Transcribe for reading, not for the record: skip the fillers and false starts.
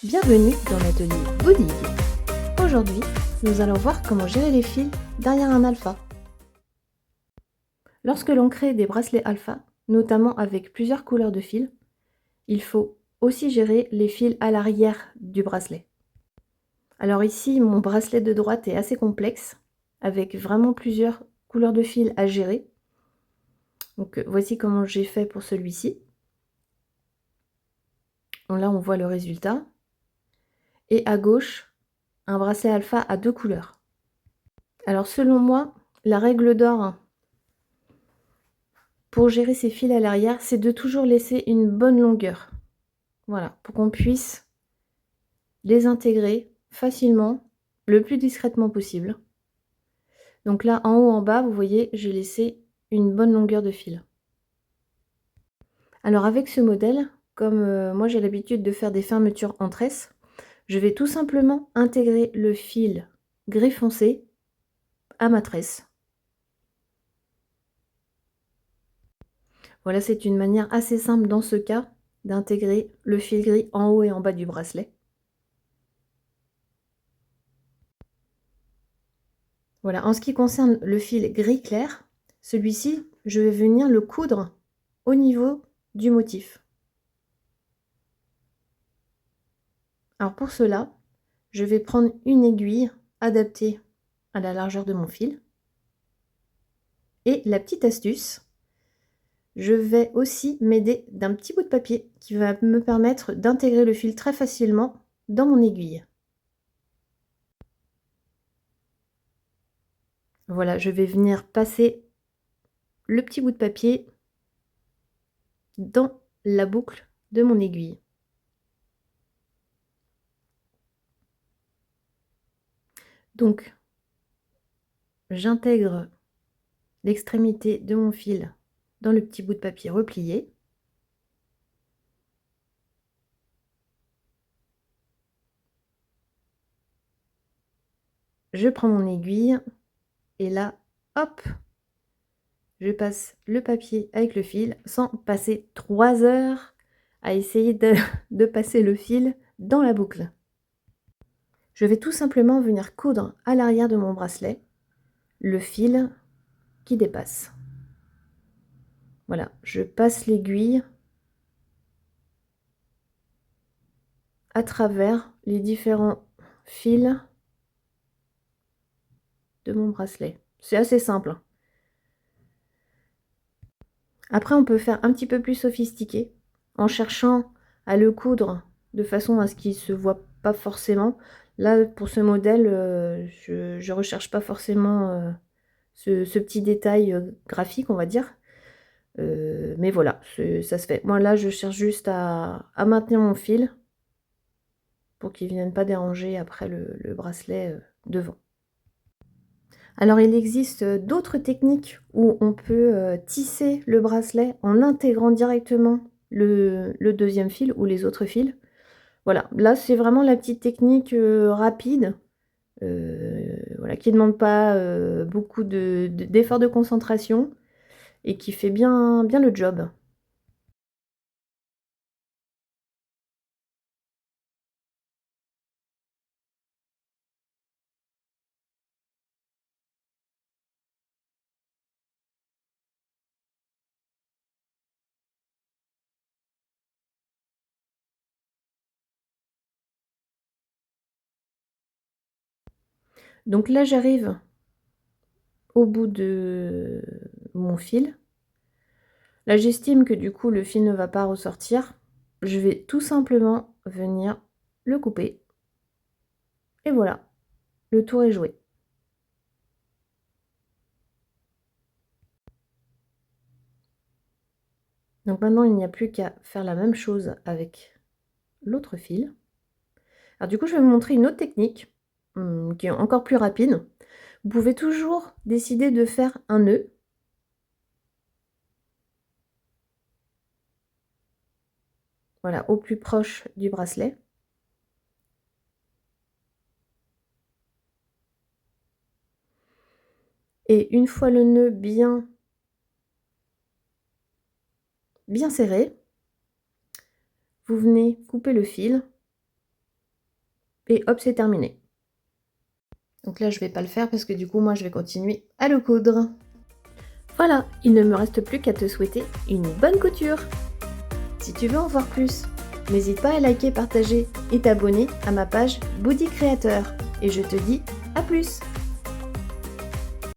Bienvenue dans l'atelier Boudig. Aujourd'hui, nous allons voir comment gérer les fils derrière un alpha. Lorsque l'on crée des bracelets alpha, notamment avec plusieurs couleurs de fils, il faut aussi gérer les fils à l'arrière du bracelet. Alors ici, mon bracelet de droite est assez complexe, avec vraiment plusieurs couleurs de fils à gérer. Donc voici comment j'ai fait pour celui-ci. Là, on voit le résultat. Et à gauche, un bracelet alpha à 2 couleurs. Alors selon moi, la règle d'or pour gérer ces fils à l'arrière, c'est de toujours laisser une bonne longueur. Voilà, pour qu'on puisse les intégrer facilement, le plus discrètement possible. Donc là, en haut, en bas, vous voyez, j'ai laissé une bonne longueur de fil. Alors avec ce modèle, comme moi j'ai l'habitude de faire des fermetures en tresse, je vais tout simplement intégrer le fil gris foncé à ma tresse. Voilà, c'est une manière assez simple dans ce cas d'intégrer le fil gris en haut et en bas du bracelet. Voilà, en ce qui concerne le fil gris clair, celui-ci, je vais venir le coudre au niveau du motif. Alors pour cela, je vais prendre une aiguille adaptée à la largeur de mon fil. Et la petite astuce, je vais aussi m'aider d'un petit bout de papier qui va me permettre d'intégrer le fil très facilement dans mon aiguille. Voilà, je vais venir passer le petit bout de papier dans la boucle de mon aiguille. Donc, j'intègre l'extrémité de mon fil dans le petit bout de papier replié. Je prends mon aiguille et là, hop, je passe le papier avec le fil sans passer 3 heures à essayer de passer le fil dans la boucle. Je vais tout simplement venir coudre à l'arrière de mon bracelet le fil qui dépasse. Voilà, je passe l'aiguille à travers les différents fils de mon bracelet. C'est assez simple. Après, on peut faire un petit peu plus sophistiqué en cherchant à le coudre de façon à ce qu'il ne se voit pas forcément. Là, pour ce modèle, je ne recherche pas forcément ce petit détail graphique, on va dire. Mais voilà, ça se fait. Moi, là, je cherche juste à maintenir mon fil pour qu'il ne vienne pas déranger après le bracelet devant. Alors, il existe d'autres techniques où on peut tisser le bracelet en intégrant directement le deuxième fil ou les autres fils. Voilà, là, c'est vraiment la petite technique rapide, voilà, qui ne demande pas beaucoup d'efforts de concentration et qui fait bien le job. Donc là, j'arrive au bout de mon fil. Là, j'estime que du coup, le fil ne va pas ressortir. Je vais tout simplement venir le couper. Et voilà, le tour est joué. Donc maintenant, il n'y a plus qu'à faire la même chose avec l'autre fil. Alors du coup, je vais vous montrer une autre technique qui est encore plus rapide. Vous pouvez toujours décider de faire un nœud. Voilà, au plus proche du bracelet. Et une fois le nœud bien serré, vous venez couper le fil et hop, c'est terminé. Donc là, je vais pas le faire parce que du coup, moi, je vais continuer à le coudre. Voilà, il ne me reste plus qu'à te souhaiter une bonne couture. Si tu veux en voir plus, n'hésite pas à liker, partager et t'abonner à ma page Body Créateur. Et je te dis à plus!